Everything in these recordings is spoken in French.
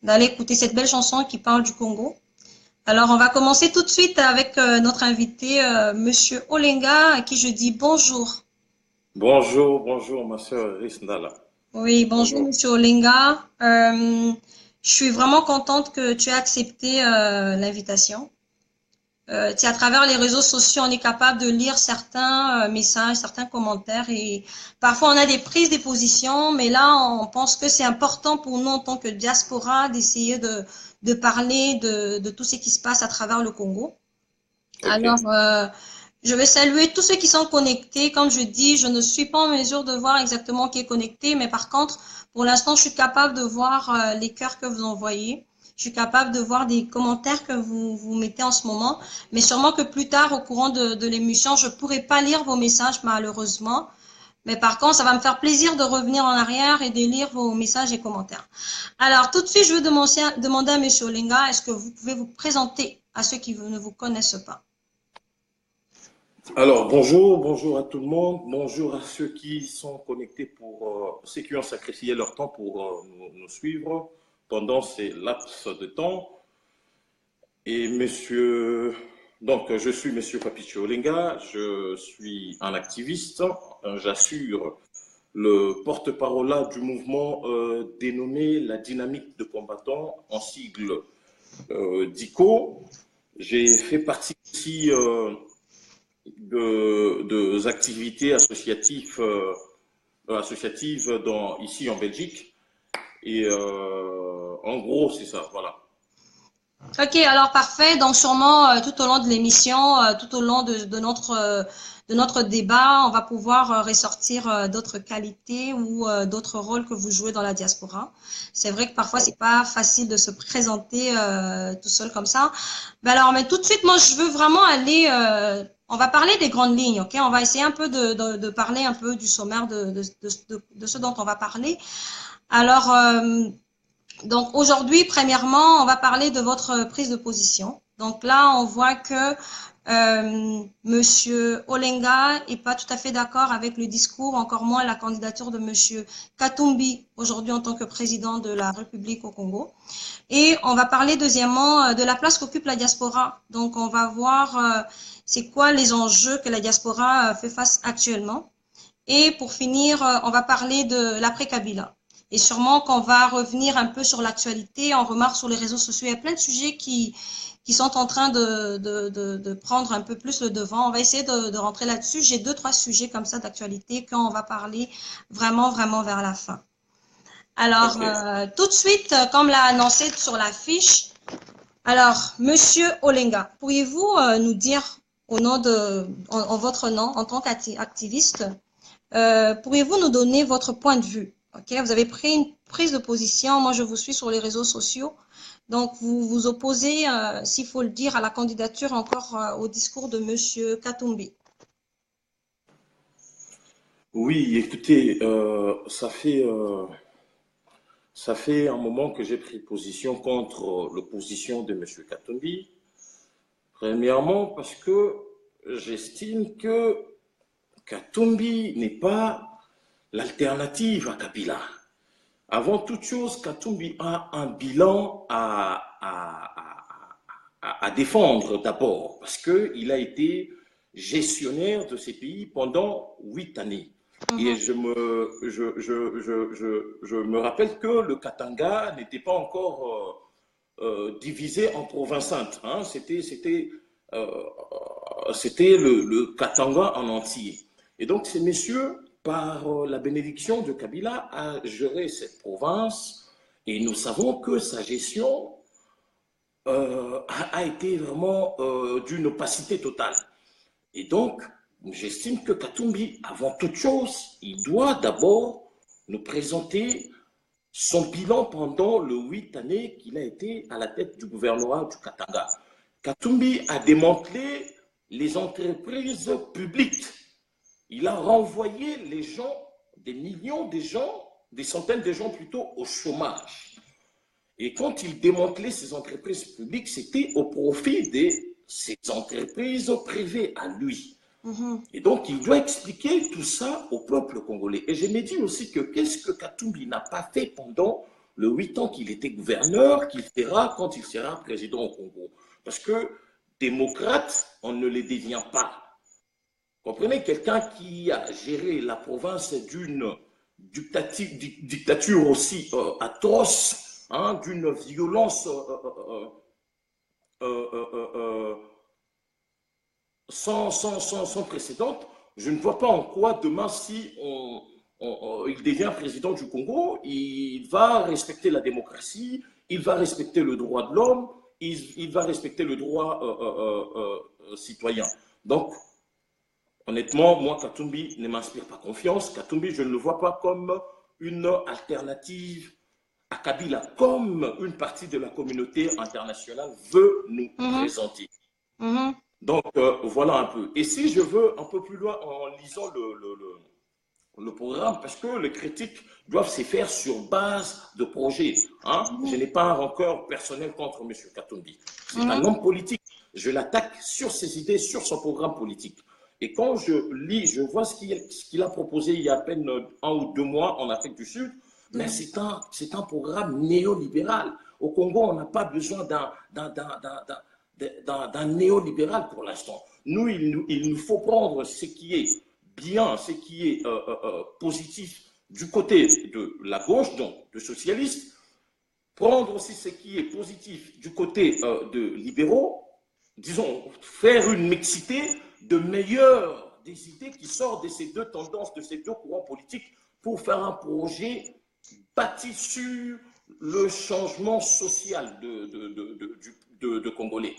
d'aller écouter cette belle chanson qui parle du Congo. Alors, on va commencer tout de suite avec notre invité, Monsieur Olenga, à qui je dis bonjour. Bonjour, bonjour, ma sœur Risndala. Oui, bonjour, Bonjour. Monsieur Olenga. Je suis vraiment contente que tu aies accepté l'invitation. À travers les réseaux sociaux, on est capable de lire certains messages, certains commentaires et parfois on a des prises de position, mais là, on pense que c'est important pour nous en tant que diaspora d'essayer de parler de tout ce qui se passe à travers le Congo. Ok, Alors, je vais saluer tous ceux qui sont connectés. Comme je dis, je ne suis pas en mesure de voir exactement qui est connecté, mais par contre, pour l'instant, je suis capable de voir les cœurs que vous envoyez. Je suis capable de voir des commentaires que vous mettez en ce moment, mais sûrement que plus tard, au courant de l'émission, je ne pourrai pas lire vos messages, malheureusement. Mais par contre, ça va me faire plaisir de revenir en arrière et de lire vos messages et commentaires. Alors, tout de suite, je veux demander à M. Olenga, est-ce que vous pouvez vous présenter à ceux qui ne vous connaissent pas? alors bonjour, bonjour à tout le monde, bonjour à ceux qui sont connectés ceux qui ont sacrifié leur temps pour nous suivre pendant ces laps de temps. Et donc je suis monsieur Papicho Olenga, je suis un activiste, j'assure le porte-parole du mouvement dénommé la dynamique de combattants en sigle DICO. J'ai fait partie aussi de activités associatives ici en Belgique. Et en gros, c'est ça, voilà. Ok, alors parfait. Donc sûrement tout au long de l'émission, tout au long de notre débat, on va pouvoir ressortir d'autres qualités ou d'autres rôles que vous jouez dans la diaspora. C'est vrai que parfois c'est pas facile de se présenter tout seul comme ça. Ben alors, mais tout de suite, moi je veux vraiment aller. On va parler des grandes lignes, ok? On va essayer un peu de parler un peu du sommaire de ce dont on va parler. Alors. Donc aujourd'hui, premièrement, on va parler de votre prise de position. Donc là, on voit que Monsieur Olenga est pas tout à fait d'accord avec le discours, encore moins la candidature de Monsieur Katumbi aujourd'hui en tant que président de la République au Congo. Et on va parler deuxièmement de la place qu'occupe la diaspora. Donc on va voir c'est quoi les enjeux que la diaspora fait face actuellement. Et pour finir, on va parler de l'après-Kabila. Et sûrement qu'on va revenir un peu sur l'actualité. On remarque sur les réseaux sociaux, il y a plein de sujets qui sont en train de prendre un peu plus le devant. On va essayer de rentrer là-dessus. J'ai deux, trois sujets comme ça d'actualité qu'on va parler vraiment, vraiment vers la fin. Alors, Ok. tout de suite, comme l'a annoncé sur l'affiche, alors, Monsieur Olenga, pourriez-vous nous dire au nom en votre nom, en tant qu'activiste, pourriez-vous nous donner votre point de vue? Ok, vous avez pris une prise de position. Moi, je vous suis sur les réseaux sociaux. Donc, vous vous opposez, s'il faut le dire, à la candidature encore au discours de Monsieur Katumbi. Oui, écoutez, ça fait un moment que j'ai pris position contre l'opposition de M. Katumbi. Premièrement, parce que j'estime que Katumbi n'est pas l'alternative à Kabila. Avant toute chose, Katumbi a un bilan à défendre d'abord, parce qu'il a été gestionnaire de ces pays pendant 8 années. Et Mhm, je me rappelle que le Katanga n'était pas encore divisé en provinces saintes. Hein. C'était le Katanga en entier. Et donc, ces messieurs, par la bénédiction de Kabila, a géré cette province. Et nous savons que sa gestion a été vraiment d'une opacité totale. Et donc, j'estime que Katumbi, avant toute chose, il doit d'abord nous présenter son bilan pendant les 8 années qu'il a été à la tête du gouvernement du Katanga. Katumbi a démantelé les entreprises publiques. Il a renvoyé les gens, des millions de gens, des centaines de gens plutôt, au chômage. Et quand il démantelait ces entreprises publiques, c'était au profit de ces entreprises privées à lui. mhm, Et donc, il doit expliquer tout ça au peuple congolais. Et je me dis aussi que qu'est-ce que Katumbi n'a pas fait pendant le 8 ans qu'il était gouverneur qu'il fera quand il sera président au Congo. Parce que démocrate, on ne les devient pas. Comprenez, quelqu'un qui a géré la province d'une dictature aussi atroce, hein, d'une violence sans précédent, je ne vois pas en quoi demain, si il devient président du Congo, il va respecter la démocratie, il va respecter le droit de l'homme, il va respecter le droit citoyen. Donc, honnêtement, moi, Katumbi ne m'inspire pas confiance. Katumbi, je ne le vois pas comme une alternative à Kabila, comme une partie de la communauté internationale veut nous présenter. Donc, voilà un peu. Et si je veux un peu plus loin en lisant le programme, parce que les critiques doivent se faire sur base de projets. Hein? Je n'ai pas un rancœur personnel contre M. Katumbi. C'est un homme politique. Je l'attaque sur ses idées, sur son programme politique. Et quand je lis, je vois ce qu'il a proposé il y a à peine 1 ou 2 mois en Afrique du Sud, mais c'est un programme néolibéral. Au Congo, on n'a pas besoin d'un néolibéral pour l'instant. Nous, il nous faut prendre ce qui est bien, ce qui est positif du côté de la gauche, donc de socialistes, prendre aussi ce qui est positif du côté de libéraux, disons, faire une mixité de meilleures des idées qui sortent de ces deux tendances, de ces deux courants politiques, pour faire un projet bâti sur le changement social de Congolais.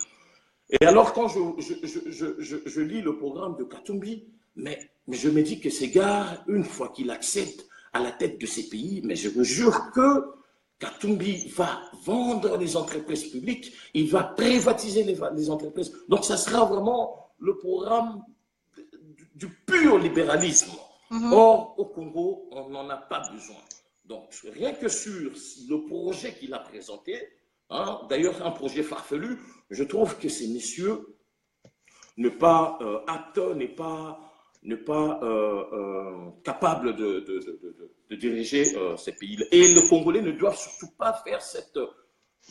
Et alors, quand je lis le programme de Katumbi, mais je me dis que ces gars, une fois qu'il accède à la tête de ces pays, mais je me jure que Katumbi va vendre les entreprises publiques, il va privatiser les entreprises. Donc, ça sera vraiment le programme du pur libéralisme. Or, au Congo, on n'en a pas besoin. Donc, rien que sur le projet qu'il a présenté, hein, d'ailleurs un projet farfelu, je trouve que ces messieurs ne pas aptes, n'est pas capable de diriger ces pays. Et les Congolais ne doivent surtout pas faire cette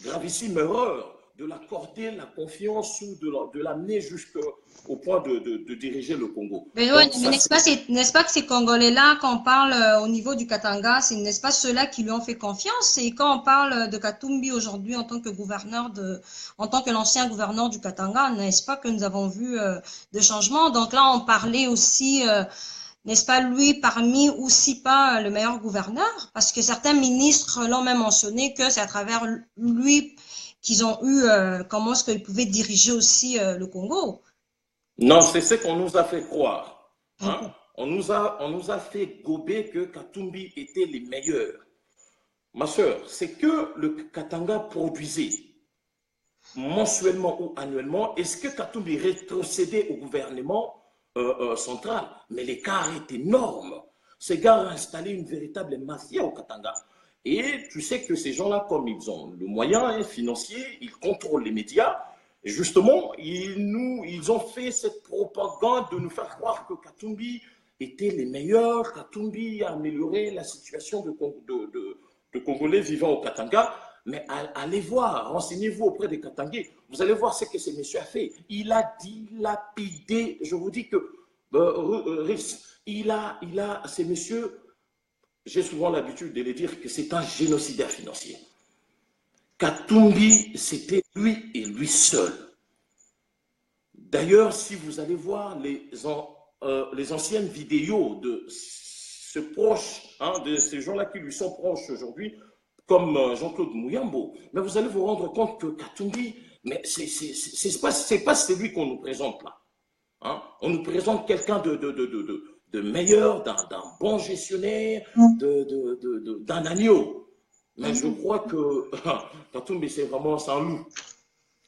gravissime erreur de l'accorder la confiance ou de l'amener jusqu'au point de diriger le Congo. Mais ouais, mais n'est-ce pas que ces Congolais-là, quand on parle au niveau du Katanga, n'est-ce pas ceux-là qui lui ont fait confiance? Et quand on parle de Katumbi aujourd'hui en tant que en tant que l'ancien gouverneur du Katanga, n'est-ce pas que nous avons vu des changements? Donc là, on parlait aussi, n'est-ce pas, lui parmi ou si pas le meilleur gouverneur? Parce que certains ministres l'ont même mentionné que c'est à travers lui qu'ils ont eu, comment est-ce qu'ils pouvaient diriger aussi le Congo. Non, c'est ce qu'on nous a fait croire. Hein? On nous a fait gober que Katumbi était les meilleurs. Ma soeur, c'est que le Katanga produisait mensuellement ou annuellement. Est-ce que Katumbi rétrocédait au gouvernement central? Mais l'écart est énorme. Ces gars ont installé une véritable mafia au Katanga. Et tu sais que ces gens-là, comme ils ont le moyen financier, ils contrôlent les médias. Et justement, ils ont fait cette propagande de nous faire croire que Katumbi était les meilleurs. Katumbi a amélioré la situation de Congolais vivant au Katanga. Mais allez voir, renseignez-vous auprès des Katangais. Vous allez voir ce que ce monsieur a fait. Il a dilapidé, je vous dis que, ces messieurs, j'ai souvent l'habitude de les dire que c'est un génocidaire financier. Katumbi, c'était lui et lui seul. D'ailleurs, si vous allez voir les anciennes vidéos de de ces gens-là qui lui sont proches aujourd'hui, comme Jean-Claude Mouyambo, mais vous allez vous rendre compte que Katumbi, mais c'est pas celui qu'on nous présente là. Hein? On nous présente quelqu'un de meilleur, d'un bon gestionnaire, d'un agneau. Mais je crois que Katumbi, c'est un loup.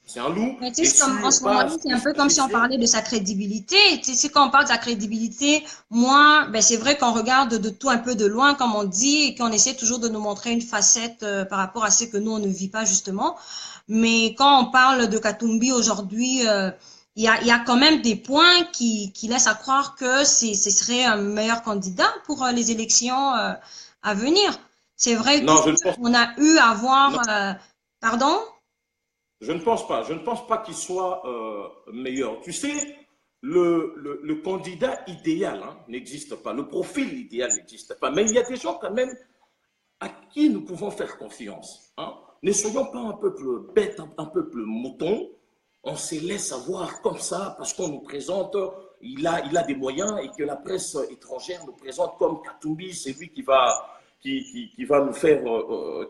C'est un loup. Mais tu sais, en ce moment, c'est un peu comme si on parlait de sa crédibilité. Tu sais, quand on parle de sa crédibilité, moi, ben, c'est vrai qu'on regarde de tout un peu de loin, comme on dit, et qu'on essaie toujours de nous montrer une facette par rapport à ce que nous, on ne vit pas, justement. Mais quand on parle de Katumbi aujourd'hui, il y a quand même des points qui laissent à croire que ce serait un meilleur candidat pour les élections à venir. C'est vrai Non, je ne pense, qu'on a eu à non, voir... pardon? je ne pense pas. Je ne pense pas qu'il soit meilleur. Tu sais, le candidat idéal hein, n'existe pas. Le profil idéal n'existe pas. Mais il y a des gens quand même à qui nous pouvons faire confiance. Hein. Ne soyons pas un peuple bête, un peuple mouton. On se laisse avoir comme ça parce qu'on nous présente, il a des moyens et que la presse étrangère nous présente comme Katumbi, c'est lui qui va nous faire,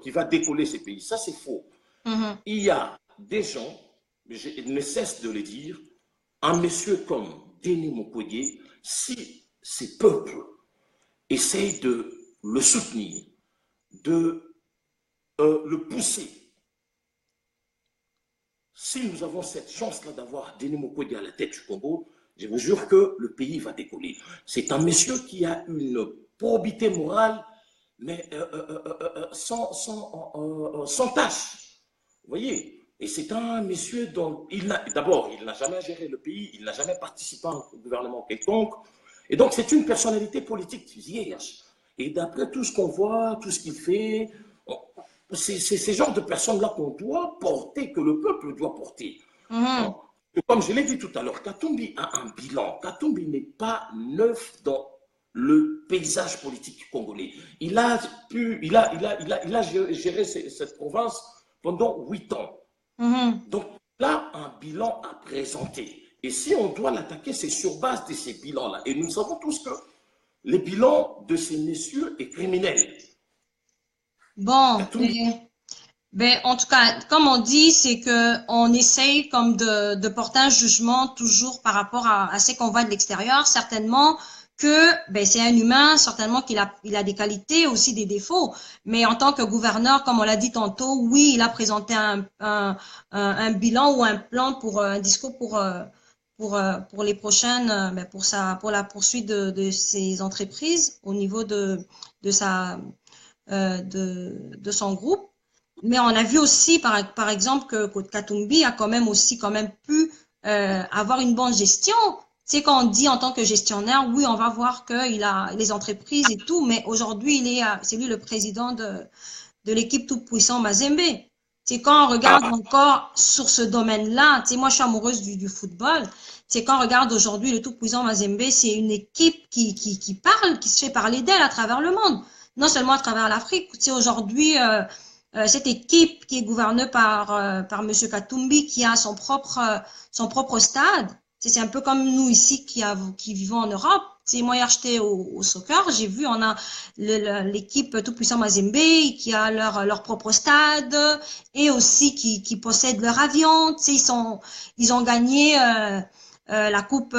qui va décoller ces pays. Ça, c'est faux. Mhm. Il y a des gens, je ne cesse de le dire, un monsieur comme Denis Mukwege, si ces peuples essayent de le soutenir, de le pousser. Si nous avons cette chance-là d'avoir Denis Mukwege à la tête du Congo, je vous jure que le pays va décoller. C'est un monsieur qui a une probité morale, mais sans tâche. Vous voyez? Et c'est un monsieur dont d'abord, il n'a jamais géré le pays, il n'a jamais participé à un gouvernement quelconque. Et donc, c'est une personnalité politique vierge. Et d'après tout ce qu'on voit, tout ce qu'il fait, c'est ce genre de personnes-là qu'on doit porter, que le peuple doit porter. Hein. Mhm. Comme je l'ai dit tout à l'heure, Katumbi a un bilan. Katumbi n'est pas neuf dans le paysage politique congolais. Il a géré cette province pendant 8 ans. Mhm. Donc, là, un bilan à présenter. Et si on doit l'attaquer, c'est sur base de ces bilans-là. Et nous savons tous que les bilans de ces messieurs est criminel. Bon, Katumbi, ben, en tout cas, comme on dit, c'est que on essaye comme de porter un jugement toujours par rapport à ce qu'on voit de l'extérieur. Certainement que ben, c'est un humain, certainement qu'il a des qualités, aussi des défauts. Mais en tant que gouverneur, comme on l'a dit tantôt, oui, il a présenté un bilan ou un plan pour un discours pour les prochaines, ben, pour la poursuite de ses entreprises au niveau de sa de son groupe. Mais on a vu aussi, par exemple, que Katumbi a quand même pu avoir une bonne gestion. C'est quand on dit en tant que gestionnaire, oui, on va voir qu'il a les entreprises et tout, mais aujourd'hui, c'est lui le président de l'équipe tout-puissant Mazembe. C'est quand on regarde ah, encore sur ce domaine-là, tu sais, moi je suis amoureuse du football, c'est quand on regarde aujourd'hui le tout-puissant Mazembe, c'est une équipe qui parle, qui se fait parler d'elle à travers le monde, non seulement à travers l'Afrique. C'est aujourd'hui cette équipe qui est gouvernée par Monsieur Katumbi, qui a son propre stade. C'est un peu comme nous ici qui vivons en Europe. C'est moi, hier, j'étais au soccer, j'ai vu, on a l'équipe tout-puissant Mazembe qui a leur propre stade et aussi qui possèdent leur avion. Tu sais, ils ont gagné la Coupe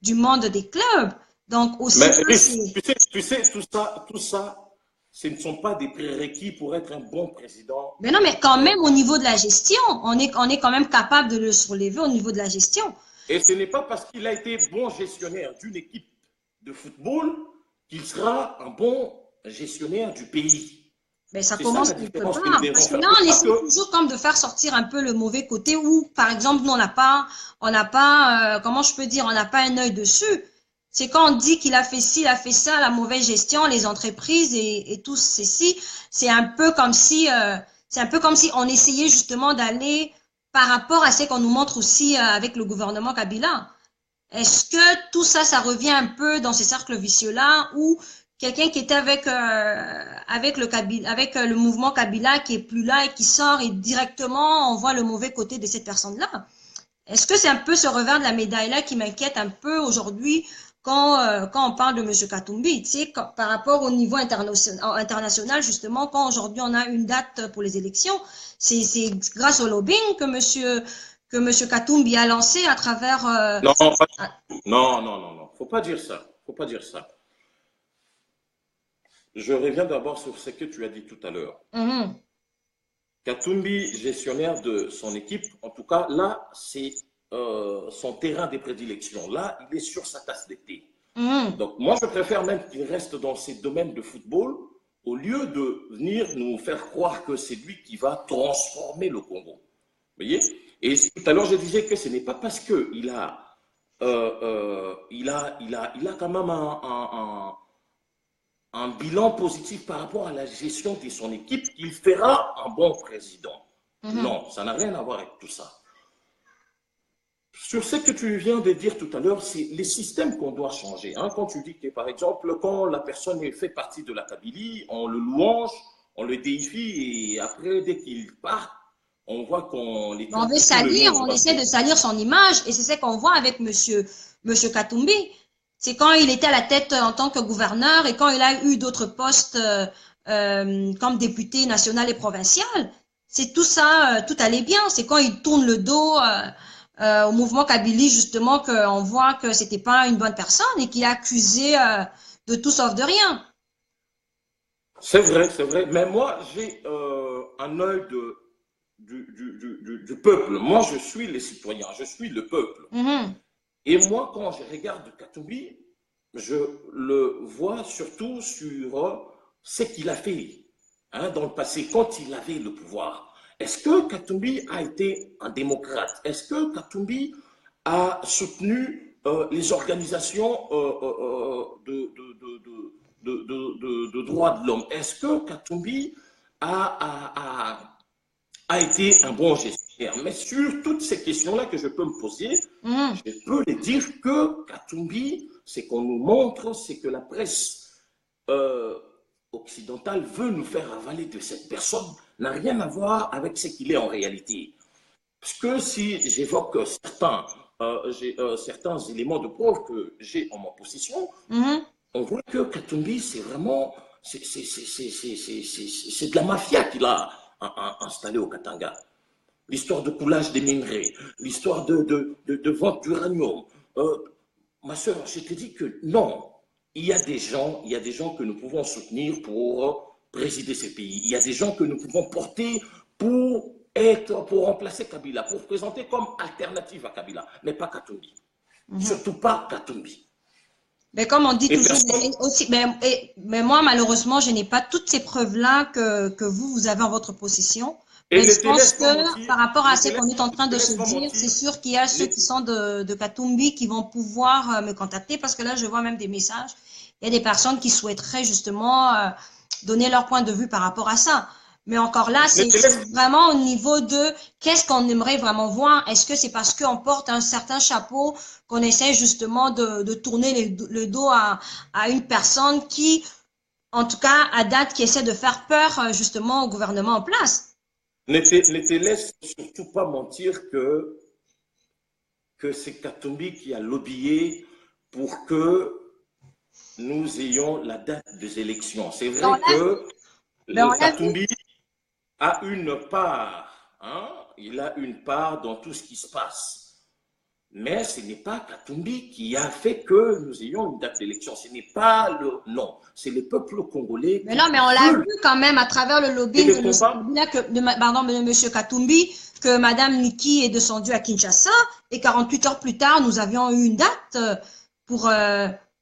du monde des clubs. Donc aussi, mais ça, c'est... tu sais, tout ça, ce ne sont pas des prérequis pour être un bon président. Mais non, mais quand euh, même, au niveau de la gestion, on est quand même capable de le soulever au niveau de la gestion. et ce n'est pas parce qu'il a été bon gestionnaire d'une équipe de football qu'il sera un bon gestionnaire du pays. Ben, ça C'est ça commence la quelque différence que nous part. devons Parce que faire. là, C'est on pas essaie que toujours comme de faire sortir un peu le mauvais côté où, par exemple, nous, comment je peux dire, on n'a pas un œil dessus. C'est quand on dit qu'il a fait ci, il a fait ça, la mauvaise gestion, les entreprises et tout ceci, c'est un peu comme si on essayait justement d'aller par rapport à ce qu'on nous montre aussi avec le gouvernement Kabila. Est-ce que tout ça, ça revient un peu dans ces cercles vicieux-là où quelqu'un qui était avec le mouvement Kabila qui est plus là et qui sort et directement on voit le mauvais côté de cette personne-là? Est-ce que c'est un peu ce revers de la médaille-là qui m'inquiète un peu aujourd'hui quand on parle de M. Katumbi, tu sais, par rapport au niveau international, justement, quand aujourd'hui on a une date pour les élections, c'est grâce au lobbying que monsieur Katumbi a lancé à travers... non, non, non, non, non. Faut pas dire ça. Faut pas dire ça. Je reviens d'abord sur ce que tu as dit tout à l'heure. mhm, Katumbi, gestionnaire de son équipe, en tout cas, là, c'est son terrain de prédilection. Là, il est sur sa tasse de thé. mhm. Donc, moi, je préfère même qu'il reste dans ces domaines de football au lieu de venir nous faire croire que c'est lui qui va transformer le Congo. Vous voyez? Et tout à l'heure, je disais que ce n'est pas parce qu'il il a quand même un bilan positif par rapport à la gestion de son équipe, qu'il fera un bon président. Non, ça n'a rien à voir avec tout ça. Sur ce que tu viens de dire tout à l'heure, c'est les systèmes qu'on doit changer. Hein. Quand tu dis que, par exemple, quand la personne fait partie de la Kabylie, on le louange, on le déifie, et après, dès qu'il part, on voit qu'on est On un veut petit peu le nez salir, au on essaie bateau. de salir son image, et c'est ce qu'on voit avec monsieur Katumbi. C'est quand il était à la tête en tant que gouverneur et quand il a eu d'autres postes comme député national et provincial. C'est tout ça, tout allait bien. C'est quand il tourne le dos au mouvement Kabylie, justement, qu'on voit que c'était pas une bonne personne et qu'il est accusé de tout sauf de rien. C'est vrai. Mais moi, j'ai un œil du peuple. Moi, je suis les citoyens, je suis le peuple. Et moi, quand je regarde Katumbi, je le vois surtout sur ce qu'il a fait hein, dans le passé, quand il avait le pouvoir. Est-ce que Katumbi a été un démocrate? Est-ce que Katumbi a soutenu les organisations de droits de l'homme? Est-ce que Katumbi a été un bon gestionnaire? Mais sur toutes ces questions-là que je peux me poser, je peux les dire que Katumbi, ce qu'on nous montre, c'est que la presse occidentale veut nous faire avaler de cette personne, n'a rien à voir avec ce qu'il est en réalité. Parce que si j'évoque certains éléments de preuve que j'ai en ma possession, on voit que Katumbi, c'est vraiment, c'est de la mafia qu'il a installé au Katanga. L'histoire de coulage des minerais, l'histoire de vente d'uranium. Ma soeur, je te dis que non, il y a des gens que nous pouvons soutenir pour présider ces pays. Il y a des gens que nous pouvons porter pour remplacer Kabila, pour présenter comme alternative à Kabila, mais pas Katumbi. Surtout pas Katumbi. Mais comme on dit Et toujours, personne, aussi, mais moi, malheureusement, je n'ai pas toutes ces preuves-là que vous avez en votre possession. et Mais ne je te pense laisse pas que mentir, par rapport à ce qu'on est en train ne te de se laisse pas dire, c'est mentir, sûr qu'il y a ceux les, qui sont de Katumbi qui vont pouvoir me contacter parce que là, je vois même des messages. Il y a des personnes qui souhaiteraient justement donner leur point de vue par rapport à ça. Mais encore là, ne c'est te laisse, vraiment au niveau de qu'est-ce qu'on aimerait vraiment voir. Est-ce que c'est parce qu'on porte un certain chapeau qu'on essaie justement de tourner le dos à une personne qui, en tout cas, à date, qui essaie de faire peur justement au gouvernement en place? ne te laisse surtout pas mentir que c'est Katumbi qui a lobbyé pour que nous ayons la date des élections. C'est Ben, on vrai l'a vu. que Ben, le on l'a vu. Katumbi a une part, hein, il a une part dans tout ce qui se passe. Mais ce n'est pas Katumbi qui a fait que nous ayons une date d'élection. Ce n'est pas le. Non, c'est le peuple congolais Mais non, qui mais on l'a veut. vu quand même à travers le Et lobbying le de M. combat, Kabila, pardon, de M. Katumbi, que Mme Niki est descendue à Kinshasa et 48 heures plus tard, nous avions eu une date pour,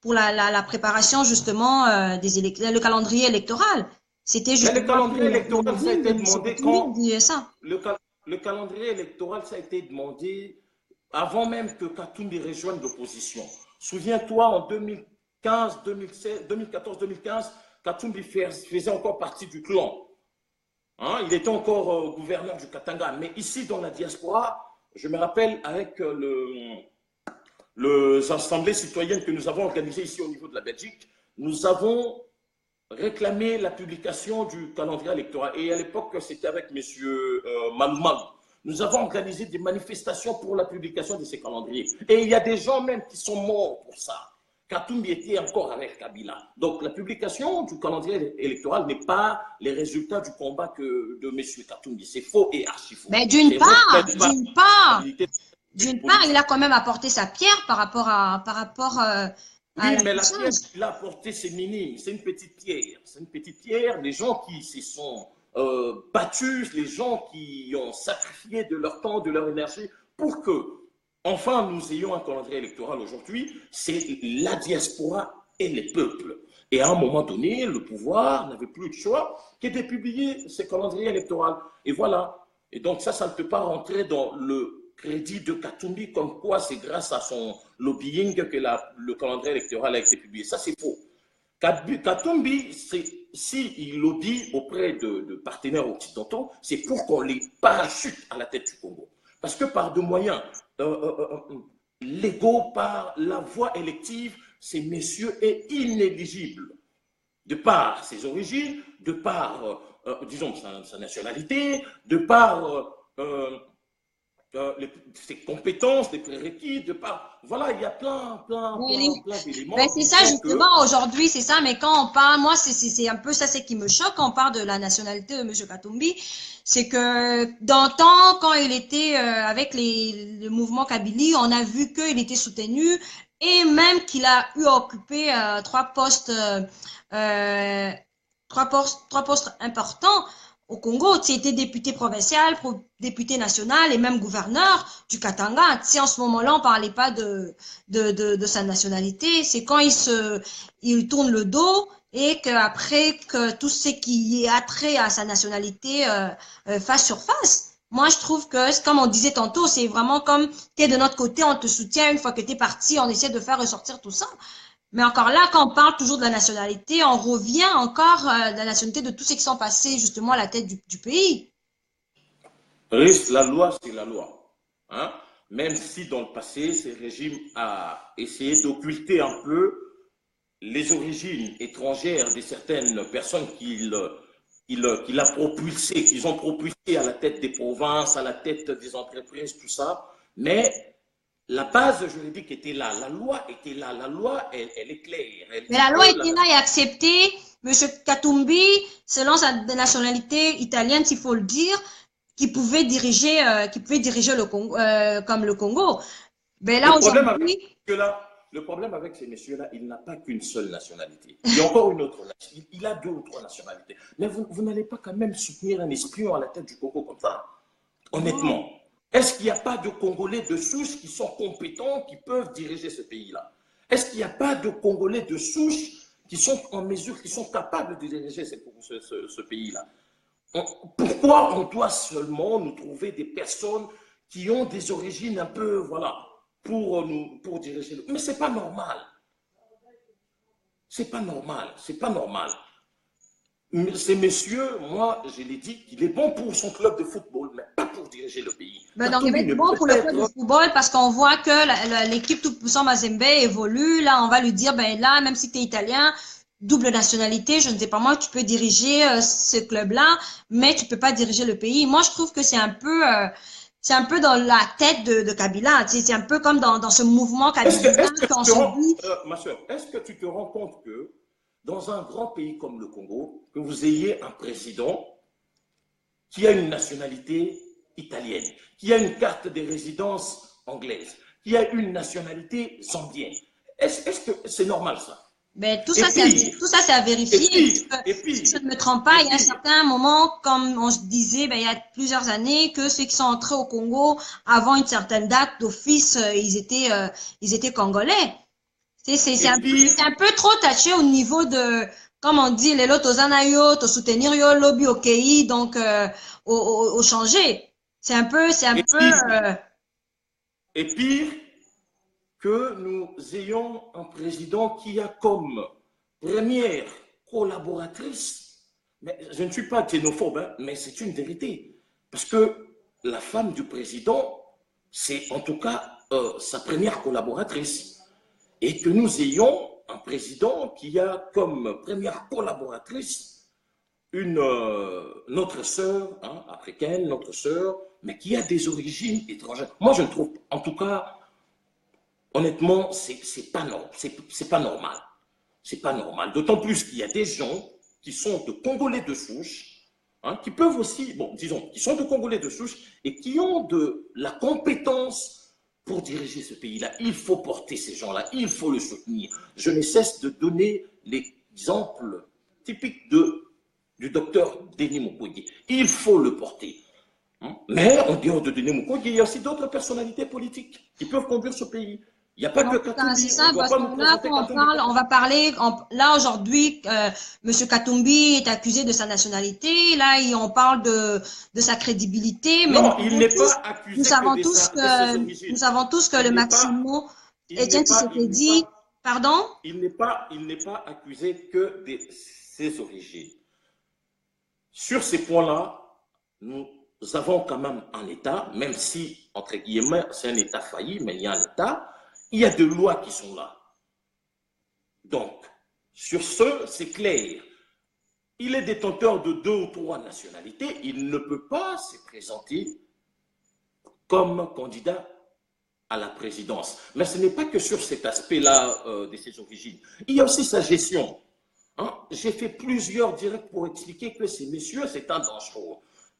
pour la préparation justement le calendrier électoral. C'était mais le justement calendrier le électoral, ça a lobbying de été M. demandé Katumbi quand. qui disait ça. Le, le calendrier électoral, ça a été demandé avant même que Katumbi rejoigne l'opposition. Souviens-toi, en 2015, 2016, 2014, 2015, Katumbi faisait encore partie du clan. Hein, il était encore gouverneur du Katanga. Mais ici, dans la diaspora, je me rappelle avec les assemblées citoyennes que nous avons organisées ici au niveau de la Belgique, nous avons réclamé la publication du calendrier électoral. Et à l'époque, c'était avec M. Malmal. Nous avons organisé des manifestations pour la publication de ces calendriers. Et il y a des gens même qui sont morts pour ça. Katumbi était encore avec Kabila. Donc la publication du calendrier électoral n'est pas les résultats du combat de M. Katumbi. C'est faux et archi faux. Mais C'est vrai qu'il n'y a pas de stabilité d'une part, il politique. a quand même apporté sa pierre par rapport à Oui, mais la pierre l'affichage. qu'il a apportée, c'est minime. C'est une petite pierre. C'est une petite pierre. Les gens qui se sont battus, les gens qui ont sacrifié de leur temps, de leur énergie pour que, enfin, nous ayons un calendrier électoral aujourd'hui, c'est la diaspora et les peuples. Et à un moment donné, le pouvoir n'avait plus de choix que de publier ce calendrier électoral. Et voilà. Et donc ça ne peut pas rentrer dans le crédit de Katumbi comme quoi c'est grâce à son lobbying que le calendrier électoral a été publié. Ça, c'est faux. Katumbi, s'il le dit auprès de partenaires occidentaux, c'est pour qu'on les parachute à la tête du Congo. Parce que par deux moyens légaux, par la voie élective, ces messieurs est inéligible. De par ses origines, de par, disons, sa nationalité, de par ses compétences, des prérequis, de par... Voilà, il y a plein d'éléments. Ben c'est ça, justement, aujourd'hui, c'est ça. Mais quand on parle, moi, c'est un peu ça, c'est qui me choque quand on parle de la nationalité de M. Katumbi. C'est que dans le temps, quand il était avec le mouvement Kabylie, on a vu qu'il était soutenu et même qu'il a eu à occuper trois postes importants au Congo. Tu étais député provincial, député national et même gouverneur du Katanga. Si en ce moment-là, on parlait pas de sa nationalité, c'est quand il tourne le dos et qu'après que tout ce qui est attrait à sa nationalité fasse surface. Moi, je trouve que, comme on disait tantôt, c'est vraiment comme tu es de notre côté, on te soutient. Une fois que tu es parti, on essaie de faire ressortir tout ça. Mais encore là, quand on parle toujours de la nationalité, on revient encore de la nationalité de tous ceux qui sont passés justement à la tête du pays. La loi, c'est la loi. Hein? Même si dans le passé, ce régime a essayé d'occulter un peu les origines étrangères de certaines personnes qu'ils ont propulsé à la tête des provinces, à la tête des entreprises, tout ça. Mais la base juridique était là, la loi était là, la loi, elle est claire. Mais la loi était là et acceptée. M. Katumbi, selon sa nationalité italienne, s'il faut le dire, qui pouvait diriger le Congo, comme le Congo. Mais là, aujourd'hui... Le problème avec ces messieurs-là, il n'a pas qu'une seule nationalité. Il y a encore une autre nationalité. Il a 2 ou 3 nationalités. Mais vous n'allez pas quand même soutenir un espion à la tête du Congo comme ça. Honnêtement. Est-ce qu'il n'y a pas de Congolais de souche qui sont compétents, qui peuvent diriger ce pays-là? Est-ce qu'il n'y a pas de Congolais de souche qui sont en mesure, qui sont capables de diriger ce pays-là? Pourquoi on doit seulement nous trouver des personnes qui ont des origines un peu, voilà, pour diriger? Mais c'est pas normal. C'est pas normal. C'est pas normal. Ces messieurs, moi, je l'ai dit, qu'il est bon pour son club de football, mais pas pour diriger le pays. Ben donc, il va être bon pour le club de football parce qu'on voit que l'équipe Tout-Puissant Mazembe évolue. Là, on va lui dire, ben là, même si tu es italien, double nationalité, je ne sais pas moi, tu peux diriger ce club-là, mais tu peux pas diriger le pays. Moi, je trouve que c'est un peu dans la tête de Kabila. C'est un peu comme dans ce mouvement Kabila. Ma soeur, est-ce que tu te rends compte que dans un grand pays comme le Congo, que vous ayez un président qui a une nationalité italienne, qui a une carte de résidence anglaise, qui a une nationalité zambienne? Est-ce que c'est normal ça? Ben, tout ça, c'est à vérifier. Si je ne me trompe pas, il y a un certain moment, comme on se disait, ben, il y a plusieurs années, que ceux qui sont entrés au Congo avant une certaine date d'office, ils étaient congolais. C'est un peu trop taché au niveau de, comme on dit, les lots aux anayo, au soutenir yo, lobby au KI, donc au changer. C'est un peu. Et pire, que nous ayons un président qui a comme première collaboratrice, mais je ne suis pas xénophobe, hein, mais c'est une vérité, parce que la femme du président, c'est en tout cas sa première collaboratrice. Et que nous ayons un président qui a comme première collaboratrice notre sœur africaine, notre sœur, mais qui a des origines étrangères. Moi, je ne trouve, en tout cas, honnêtement, c'est pas normal. C'est pas normal. D'autant plus qu'il y a des gens qui sont de Congolais de souche, qui peuvent aussi, bon, disons, qui sont de Congolais de souche et qui ont de la compétence pour diriger ce pays-là. Il faut porter ces gens-là, il faut le soutenir. Je ne cesse de donner l'exemple typique du docteur Denis Mukwege. Il faut le porter. Mais en dehors de Denis Mukwege, il y a aussi d'autres personnalités politiques qui peuvent conduire ce pays. Il n'y a pas que Katumbi. C'est ça, parce que là, quand on va parler, là aujourd'hui, M. Katumbi est accusé de sa nationalité, là, on parle de sa crédibilité. Mais non, il n'est pas accusé. Nous savons tous que le Maximo, Etienne Tshisekedi, Pardon? Il n'est pas accusé que de ses origines. Sur ces points-là, nous avons quand même un État, même si, entre guillemets, c'est un État failli, mais il y a un État, il y a des lois qui sont là. Donc, sur ce, c'est clair. Il est détenteur de 2 ou 3 nationalités, il ne peut pas se présenter comme candidat à la présidence. Mais ce n'est pas que sur cet aspect-là de ses origines. Il y a aussi sa gestion. Hein? J'ai fait plusieurs directs pour expliquer que ces messieurs, c'est un dangereux.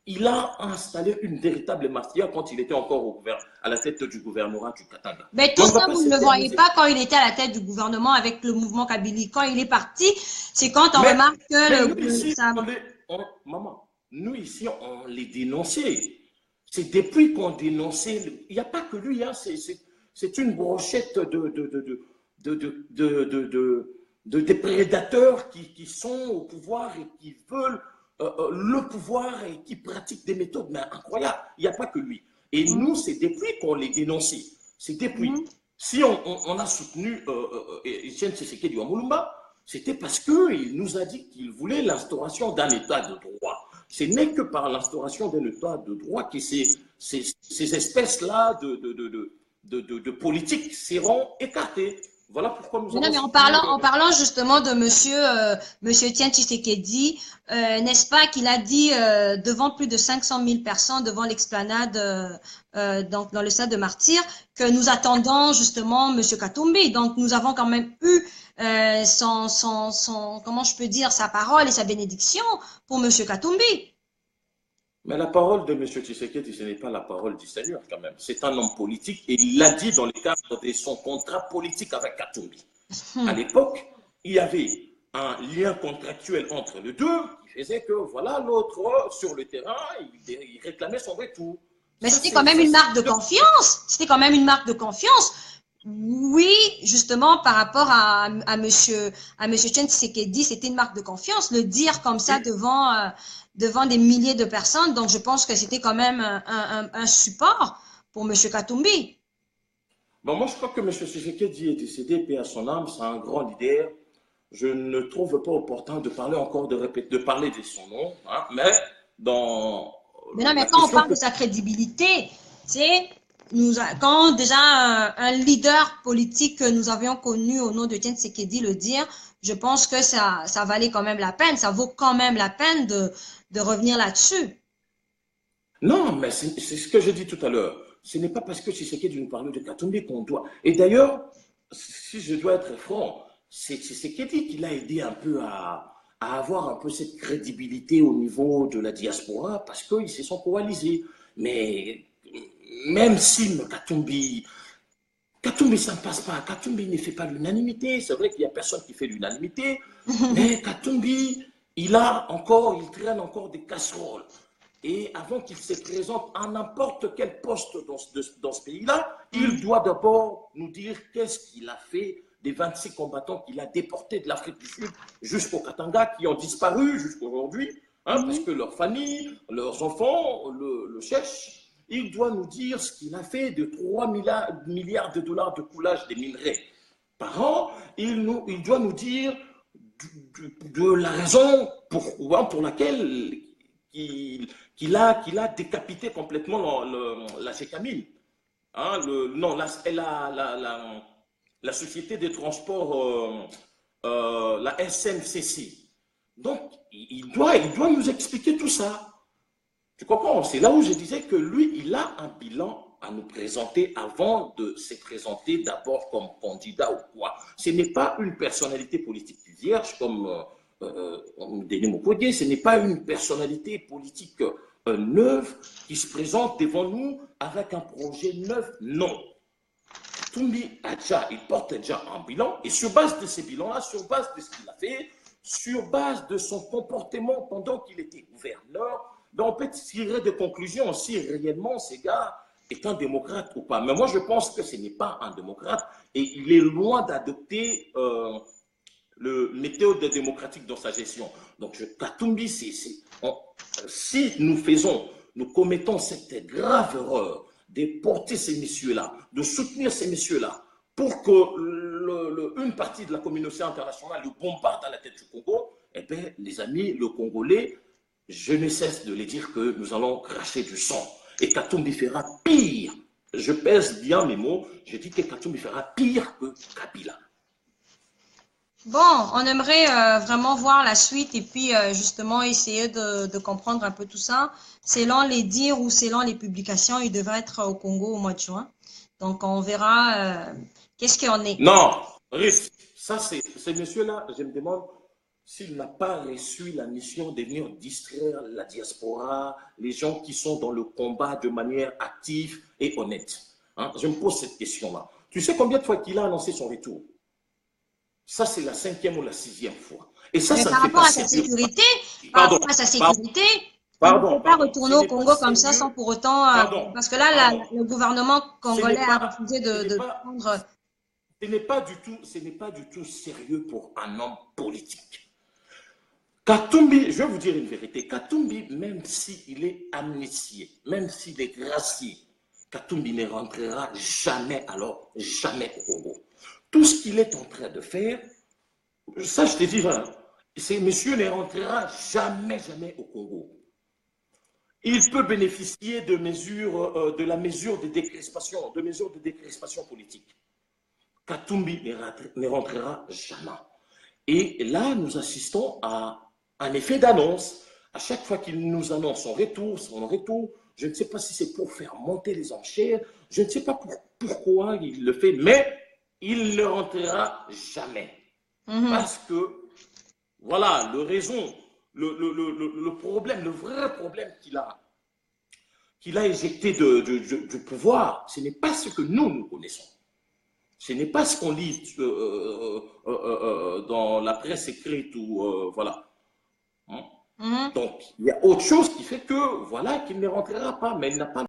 Il a installé une véritable mafia quand il était encore à la tête du gouvernement du Katanga. Mais tout ça, vous ne le voyez pas quand il était à la tête du gouvernement avec le mouvement Kabylie. Quand il est parti, c'est quand on remarque que maman, nous ici, on les dénonçait. C'est depuis qu'on dénonçait. Il n'y a pas que lui, hein, c'est une brochette des prédateurs qui sont au pouvoir et qui veulent le pouvoir et qui pratiquent des méthodes mais incroyables. Il n'y a pas que lui. Et nous, c'est depuis qu'on les dénonçait. C'est depuis. Si on a soutenu Etienne Tshisekedi Mulumba, c'était parce qu'il nous a dit qu'il voulait l'instauration d'un État de droit. Ce n'est que par l'instauration d'un État de droit que ces espèces-là de politique seront écartées. Voilà pourquoi nous avons... Non, mais en parlant justement de monsieur Etienne Tshisekedi, n'est-ce pas qu'il a dit devant plus de 500 000 personnes, devant l'explanade donc dans le stade de Martyrs, que nous attendons justement monsieur Katumbi. Donc nous avons quand même eu comment je peux dire, sa parole et sa bénédiction pour monsieur Katumbi. Mais la parole de M. Tshisekedi, ce n'est pas la parole du Seigneur quand même. C'est un homme politique et il l'a dit dans le cadre de son contrat politique avec Katumbi. À l'époque, il y avait un lien contractuel entre les deux qui faisait que voilà, l'autre sur le terrain, il réclamait son retour. Mais c'était quand même une marque de confiance. C'était quand même une marque de confiance. Oui, justement, par rapport à monsieur Etienne Tshisekedi, c'était une marque de confiance. Le dire comme ça devant des milliers de personnes. Donc, je pense que c'était quand même un support pour M. Katumbi. Bon, moi, je crois que M. Tshisekedi est décédé, paix à son âme, c'est un grand leader. Je ne trouve pas opportun de parler encore, de parler de son nom, hein, mais dans... Mais non, mais quand on parle de sa crédibilité, c'est quand déjà un leader politique que nous avions connu au nom de Etienne Tshisekedi le dire, je pense que ça valait quand même la peine, ça vaut quand même la peine de revenir là-dessus. Non, mais c'est ce que j'ai dit tout à l'heure. Ce n'est pas parce que Tshisekedi nous parle de Katumbi qu'on doit. Et d'ailleurs, si je dois être franc, c'est Tshisekedi qui l'a aidé un peu à avoir un peu cette crédibilité au niveau de la diaspora parce qu'ils se sont coalisés. Mais même si Katumbi, ça ne passe pas. Katumbi ne fait pas l'unanimité. C'est vrai qu'il n'y a personne qui fait l'unanimité. Mais Katumbi, il traîne encore des casseroles. Et avant qu'il se présente à n'importe quel poste dans ce pays-là, il doit d'abord nous dire qu'est-ce qu'il a fait des 26 combattants qu'il a déportés de l'Afrique du Sud jusqu'au Katanga, qui ont disparu jusqu'aujourd'hui, hein, parce que leurs familles, leurs enfants le cherchent. Il doit nous dire ce qu'il a fait de 3 milliards de dollars de coulage des minerais par an. Il doit nous dire de la raison pour laquelle qu'il a décapité complètement la Gécamine. Hein, la société des transports, la SNCC. Donc, il doit nous expliquer tout ça. Tu comprends? C'est là où je disais que lui, il a un bilan à nous présenter avant de se présenter d'abord comme candidat ou quoi. Ce n'est pas une personnalité politique vierge comme Denis Mukwege, ce n'est pas une personnalité politique neuve qui se présente devant nous avec un projet neuf. Non. Katumbi il porte déjà un bilan et sur base de ces bilans-là, sur base de ce qu'il a fait, sur base de son comportement pendant qu'il était gouverneur, ben on peut tirer des conclusions si réellement ces gars est un démocrate ou pas. Mais moi, je pense que ce n'est pas un démocrate et il est loin d'adopter le méthode démocratique dans sa gestion. Donc, Katumbi, si nous commettons cette grave erreur de porter ces messieurs-là, de soutenir ces messieurs-là pour que une partie de la communauté internationale le bombarde à la tête du Congo, eh bien, les amis, le Congolais, je ne cesse de les dire que nous allons cracher du sang. Et Katumbi fera pire. Je pèse bien mes mots. Je dis que Katumbi fera pire que Kabila. Bon, on aimerait vraiment voir la suite et puis justement essayer de comprendre un peu tout ça. Selon les dires ou selon les publications, il devrait être au Congo au mois de juin. Donc, on verra qu'est-ce qu'il en est. Non, risque. Ça, c'est ce monsieur-là, je me demande s'il n'a pas reçu la mission de venir distraire la diaspora, les gens qui sont dans le combat de manière active et honnête. Hein? Je me pose cette question-là. Tu sais combien de fois qu'il a annoncé son retour? Ça, c'est la 5e ou la 6e fois. Et ça, Mais ça par ne fait rapport pas à sa sérieux. sécurité, par Pardon, rapport à sa pardon, sécurité, il ne pardon, peut pas pardon. retourner Ce au n'est pas Congo comme ça sérieux. sans pour autant, Pardon, parce que là, pardon. le gouvernement Ce congolais n'est a pas, refusé de prendre. ce n'est pas du tout sérieux pour un homme politique. Katumbi, je vais vous dire une vérité, Katumbi, même s'il est amnistié, même s'il est gracié, Katumbi ne rentrera jamais, alors jamais au Congo. Tout ce qu'il est en train de faire, ça je te dis, hein, ce monsieur ne rentrera jamais, jamais au Congo. Il peut bénéficier de mesures, de la mesure de décrispation, politique. Katumbi ne rentrera jamais. Et là, nous assistons à un effet d'annonce. À chaque fois qu'il nous annonce son retour, je ne sais pas si c'est pour faire monter les enchères, je ne sais pas pourquoi il le fait, mais il ne rentrera jamais. Parce que, voilà, le problème, le vrai problème qu'il a éjecté du pouvoir, ce n'est pas ce que nous connaissons. Ce n'est pas ce qu'on lit dans la presse écrite ou voilà. Hein? Donc, il y a autre chose qui fait que, voilà, qu'il ne rentrera pas, mais il n'a pas